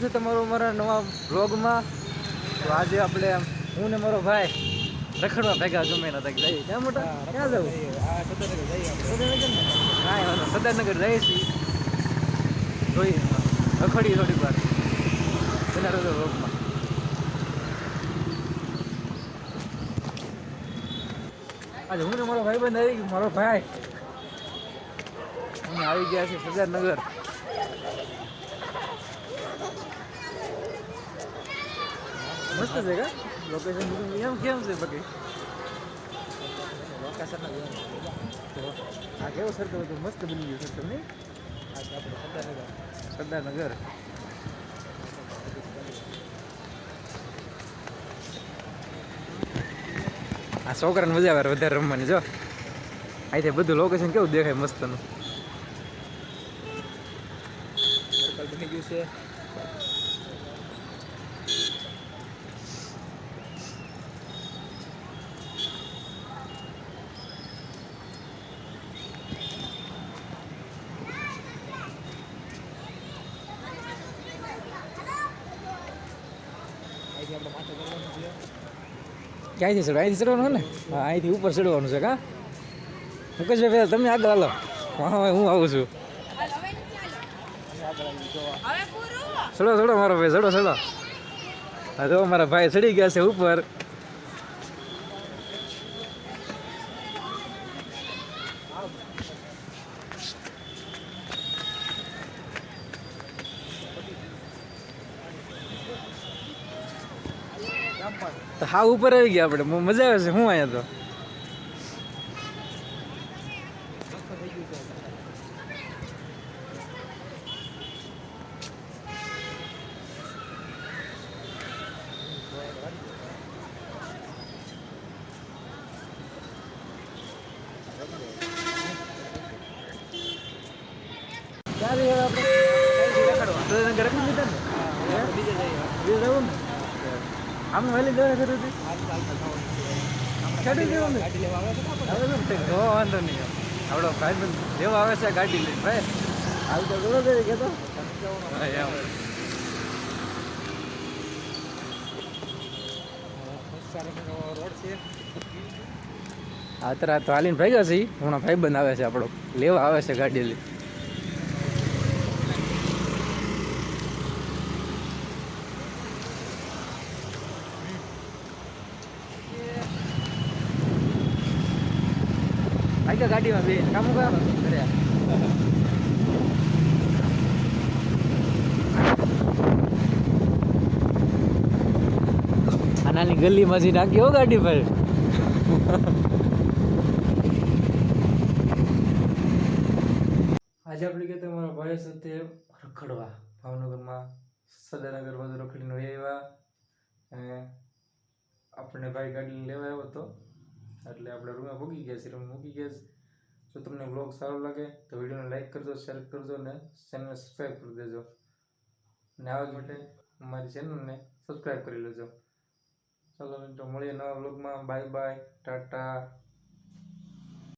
છે તમારો અમારા નવા વ્લોગમાં. તો આજે આપણે હું ને મારો ભાઈ રખડવા ભેગા ગમે નતા જઈએ. ક્યાં મોટા ક્યાં જવું? કાંઈ વાંધો સદાનગર જઈએ છીએ. જોઈએ રખડીએ થોડીક વાર એના રોજ વ્લોગમાં. આજે હું ને મારો ભાઈ બંધ આવી ગયો. મારો ભાઈ અમે આવી ગયા છે સદાનગર. મસ્ત છે કા લોકેશન એમ કેમ છે બાકી લોકેશન આ કેવું સર્કલ હતું મસ્ત બની ગયું સર્કલ નહીં સરદારનગર. આ છોકરાને મજા આવે વધારે રમવાની. જો અહીંથી બધું લોકેશન કેવું દેખાય મસ્તનું સર્કલ બની ગયું છે. ક્યાંથી ચડો? અહીંથી ચડવાનું ને? હા, અહીંથી ઉપર ચડવાનું છે કા મુકેશભાઈ? તમે આગળ હાલો, હા હું આવું છું. ચડો ચડો મારો ભાઈ, ચડો ચડો. હા તો મારા ભાઈ ચડી ગયા છે ઉપર. તો હા ઉપર આવી ગયા આપણે. મજા આવે છે. હું અહીંયા તો ક્યારે આપણે રખડી લીધા ને બીજે જવું ને આમ વહેલી જવા ખરું હતી ગાડી લેવા વાંધો નહીં. આપણો ભાઈ બંધ લેવા આવે છે ગાડી લઈને. ભાઈ હાલ તો ઘણો કરી કહેતો રોડ છે. અત્યારે તો હાલીને ભાગ્યા છે. હમણાં ભાઈ બંધ આવે છે આપણો લેવા આવે છે ગાડી લઈ. ગાડીમાં બે કામ કર્યા. નાની ગલીમાં જઈ નાખી હો ગાડી પર. આજે આપણે કહેતા મારા ભાઈ સાથે રખડવા ભાવનગરમાં સદાનગર બાજુ રખડીને આવ્યા. અને આપણે ભાઈ ગાડી લેવા આવ્યો હતો એટલે આપણે રૂમે મૂકી ગયા છીએ. રૂમ મૂકી ગયા. જો તમને બ્લોગ સારો લાગે તો વિડીયોને લાઈક કરજો, શેર કરજો અને ચેનલને સબસ્ક્રાઈબ કરી દેજો. અને આવા માટે અમારી ચેનલને સબસ્ક્રાઈબ કરી લેજો. ચાલો મિત્રો મળીએ નવા બ્લોગમાં. Bye bye, Tata.